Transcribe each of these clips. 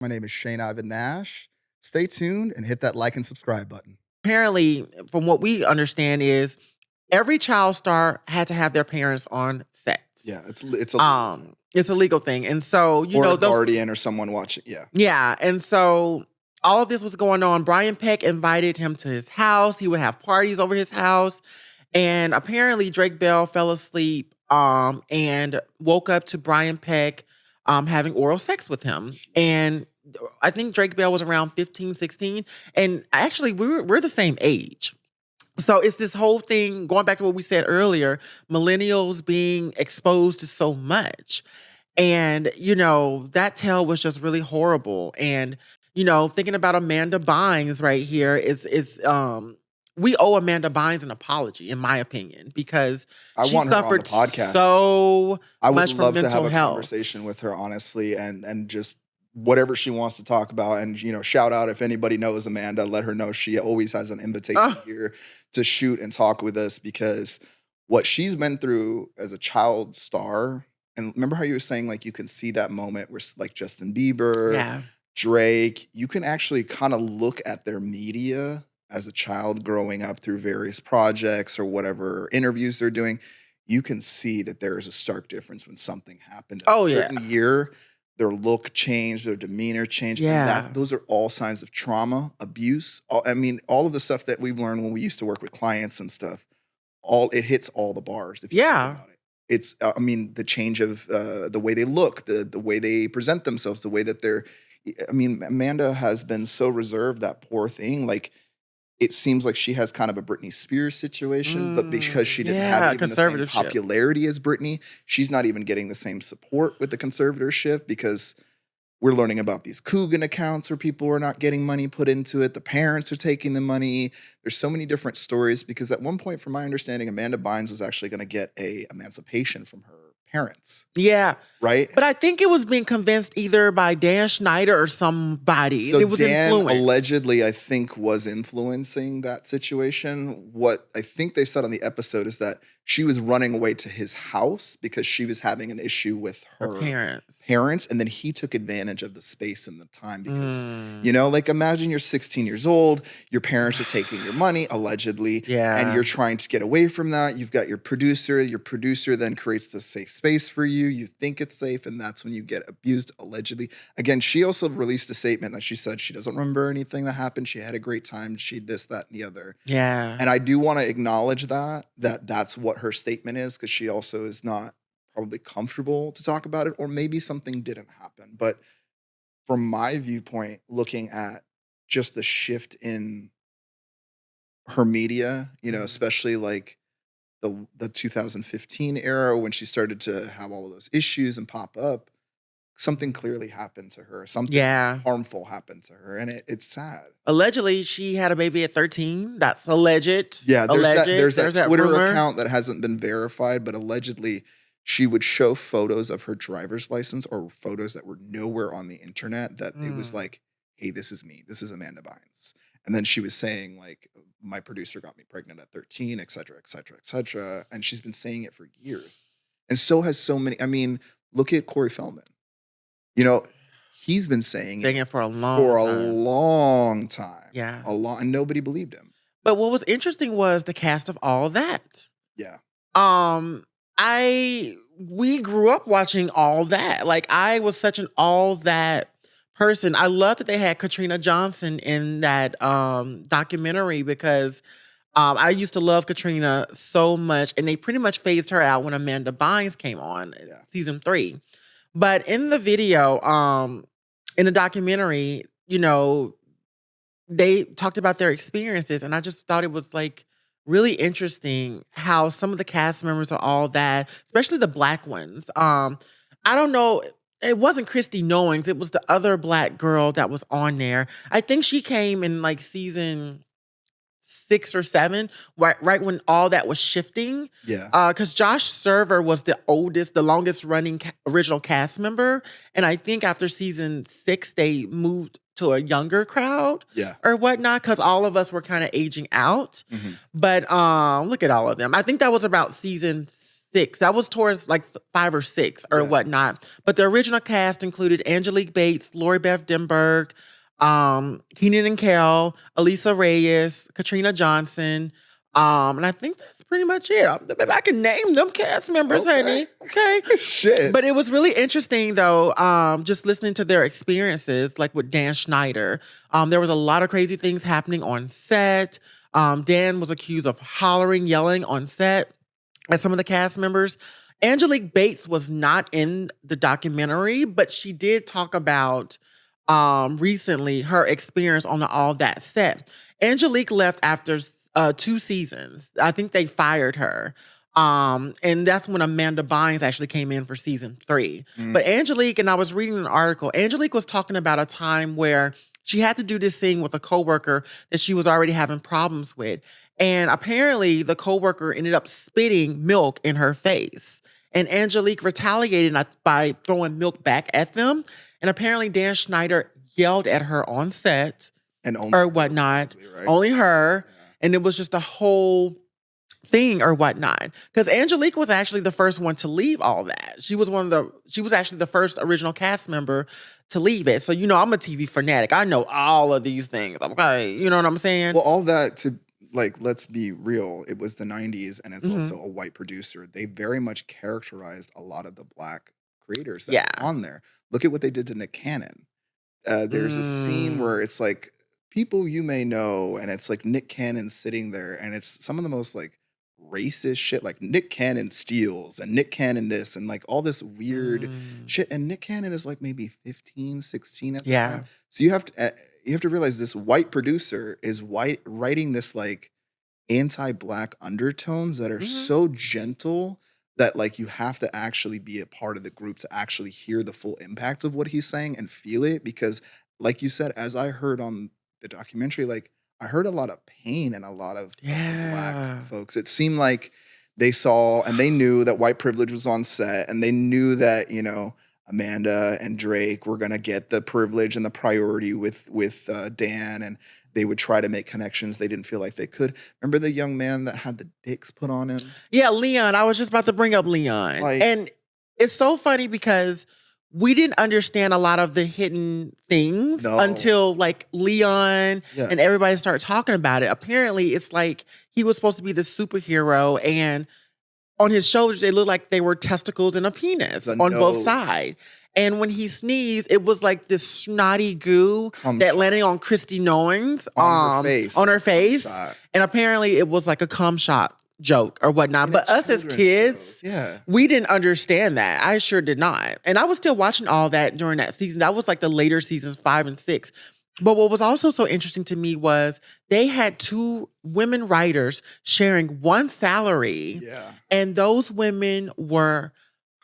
My name is Shane Ivan Nash. Stay tuned and hit that like and subscribe button. Apparently, from what we understand is every child star had to have their parents on set. Yeah, it's a legal thing. It's a legal thing. And so, or a guardian or someone watching. Yeah. Yeah. And so all of this was going on. Brian Peck invited him to his house. He would have parties over his house. And apparently Drake Bell fell asleep and woke up to Brian Peck having oral sex with him. And I think Drake Bell was around 15, 16. And actually, we're the same age. So it's this whole thing, going back to what we said earlier, millennials being exposed to so much. And, that tale was just really horrible. And, thinking about Amanda Bynes right here is we owe Amanda Bynes an apology, in my opinion, because I want her on the podcast. So I would much from love to mental have a health. conversation with her, honestly, and just whatever she wants to talk about. And, shout out if anybody knows Amanda, let her know she always has an invitation here to shoot and talk with us, because what she's been through as a child star. And remember how you were saying, like, you can see that moment where, like, Justin Bieber, Drake, you can actually kind of look at their media as a child growing up through various projects or whatever interviews they're doing. You can see that there is a stark difference when something happened. In a certain year, their look changed, their demeanor changed. Yeah. And those are all signs of trauma, abuse. All of the stuff that we've learned when we used to work with clients and stuff, it hits all the bars if you think about it. It's, the change of the way they look, the way they present themselves, the way that they're, Amanda has been so reserved, that poor thing. Like, it seems like she has kind of a Britney Spears situation, but because she didn't have even the same popularity as Britney, she's not even getting the same support with the conservatorship, because we're learning about these Coogan accounts where people are not getting money put into it. The parents are taking the money. There's so many different stories, because at one point, from my understanding, Amanda Bynes was actually going to get a emancipation from her parents. Yeah. Right? But I think it was being convinced either by Dan Schneider or somebody. So it was Dan influenced. allegedly, I think, was influencing that situation. What I think they said on the episode is that she was running away to his house because she was having an issue with her parents. And then he took advantage of the space and the time because, like, imagine you're 16 years old, your parents are taking your money, allegedly, and you're trying to get away from that. You've got your producer then creates the safe space for you. You think it's safe, and that's when you get abused, allegedly. Again, she also released a statement that she said she doesn't remember anything that happened. She had a great time. She this, that, and the other. Yeah. And I do want to acknowledge that's what her statement is, because she also is not probably comfortable to talk about it, or maybe something didn't happen. But from my viewpoint, looking at just the shift in her media, especially like the 2015 era, when she started to have all of those issues and pop up, something clearly happened to her. Something harmful happened to her, and it's sad. Allegedly, she had a baby at 13. That's alleged. Yeah, there's that Twitter rumor. account that hasn't been verified, but allegedly she would show photos of her driver's license or photos that were nowhere on the internet, that it was like, hey, this is me. This is Amanda Bynes. And then she was saying, like, my producer got me pregnant at 13, et cetera, et cetera, et cetera. And she's been saying it for years. And so has so many. Look at Corey Feldman. He's been saying it for a long time. Yeah. And nobody believed him. But what was interesting was the cast of All That. Yeah. We grew up watching All That. Like, I was such an All That person. I love that they had Katrina Johnson in that documentary, because I used to love Katrina so much, and they pretty much phased her out when Amanda Bynes came on season 3. But in the video, in the documentary, they talked about their experiences, and I just thought it was like really interesting how some of the cast members are All That, especially the Black ones. I don't know. It wasn't Christy Knowings. It was the other Black girl that was on there. I think she came in like season 6 or 7, right when All That was shifting. Yeah. Because Josh Server was the longest running original cast member. And I think after season 6, they moved to a younger crowd or whatnot, because all of us were kind of aging out. But look at all of them. I think that was about season 6. That was towards like 5 or 6 or Yeah. whatnot. But the original cast included Angelique Bates, Lori Beth Denberg, Keenan and Kel, Elisa Reyes, Katrina Johnson. And I think that's pretty much it. Maybe I can name them cast members, Okay. honey. Okay. Shit. But it was really interesting though, just listening to their experiences, like with Dan Schneider. There was a lot of crazy things happening on set. Dan was accused of hollering, yelling on set at some of the cast members. Angelique Bates was not in the documentary, but she did talk about recently her experience on the All That set. Angelique left after 2 seasons. I think they fired her. And that's when Amanda Bynes actually came in for season 3. Mm. But Angelique, and I was reading an article, Angelique was talking about a time where she had to do this thing with a coworker that she was already having problems with. And apparently the coworker ended up spitting milk in her face. And Angelique retaliated by throwing milk back at them. And apparently Dan Schneider yelled at her on set And only or her, whatnot. probably, right? Only her. Yeah. And it was just a whole thing or whatnot. Because Angelique was actually the first one to leave all that. She was actually the first original cast member to leave it. So, I'm a TV fanatic. I know all of these things. Okay. You know what I'm saying? Well, all that to let's be real. It was the 90s and it's Mhm. also a white producer. They very much characterized a lot of the black creators that Yeah. were on there. Look at what they did to Nick Cannon. There's a scene where it's like people you may know, and it's like Nick Cannon sitting there, and it's some of the most like racist shit, like Nick Cannon steals and Nick Cannon this and like all this weird shit. And Nick Cannon is like maybe 15, 16 at the Yeah. time. So you have to realize this white producer is writing this like anti-black undertones that are Mhm. so gentle that like you have to actually be a part of the group to actually hear the full impact of what he's saying and feel it. Because like you said, as I heard on the documentary, like I heard a lot of pain and a lot of the Yeah. black folks. It seemed like they saw and they knew that white privilege was on set, and they knew that, Amanda and Drake were gonna get the privilege and the priority with Dan, and they would try to make connections they didn't feel like they could. Remember the young man that had the dicks put on him? Yeah, Leon. I was just about to bring up Leon. Like- And it's so funny because we didn't understand a lot of the hidden things No. until like Leon Yeah. and everybody started talking about it. Apparently, it's like he was supposed to be the superhero, and on his shoulders, they looked like they were testicles and a penis The on both nose. sides. And when he sneezed, it was like this snotty goo Cum that shot. landed on Christy Knowings On her face. On her Cum face. shot. And apparently it was like a cum shot joke or whatnot. In But a us as children's kids, shows. Yeah. we didn't understand that. I sure did not. And I was still watching all that during that season. That was like the later seasons, 5 and 6. But what was also so interesting to me was they had 2 women writers sharing one salary. Yeah. And those women were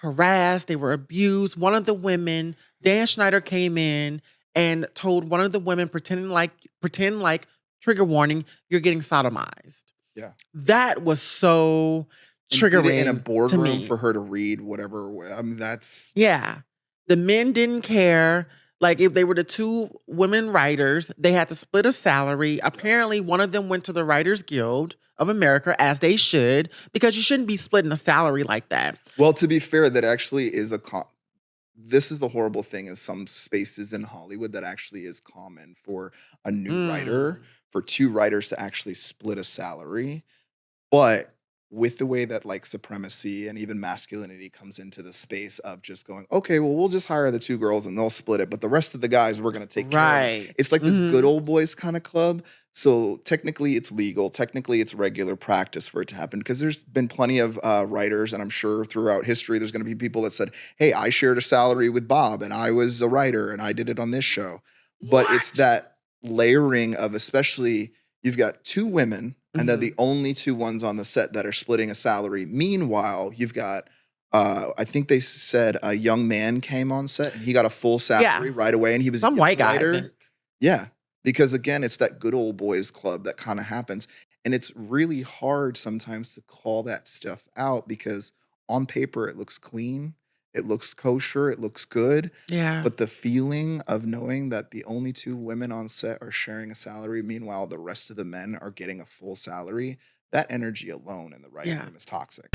harassed, they were abused. One of the women, Dan Schneider, came in and told one of the women, pretend like, trigger warning, you're getting sodomized. Yeah. That was so And did triggering it in a to boardroom me. for her to read whatever. I mean, that's Yeah. The men didn't care. Like, if they were the 2 women writers, they had to split a salary. Apparently, one of them went to the Writers Guild of America, as they should, because you shouldn't be splitting a salary like that. well. To be fair, that actually is this is the horrible thing in some spaces in Hollywood that actually is common for a new writer, for 2 writers to actually split a salary. But with the way that like supremacy and even masculinity comes into the space of just going, okay, well, we'll just hire the 2 girls and they'll split it, but the rest of the guys we're gonna take care of. Right. It's like this Mhm. good old boys kind of club. So technically it's legal, technically it's regular practice for it to happen, because there's been plenty of writers, and I'm sure throughout history there's gonna be people that said, hey, I shared a salary with Bob and I was a writer and I did it on this show. But it's What? that layering of, especially you've got 2 women and they're Mhm. the only 2 ones on the set that are splitting a salary. Meanwhile, you've got I think they said a young man came on set and he got a full salary right away, and he was a Some young white guy, I writer. think. Yeah, because again, it's that good old boys club that kind of happens, and it's really hard sometimes to call that stuff out because on paper it looks clean, it looks kosher, it looks good, Yeah. but the feeling of knowing that the only 2 women on set are sharing a salary, meanwhile the rest of the men are getting a full salary, that energy alone in the writing Yeah. room is toxic.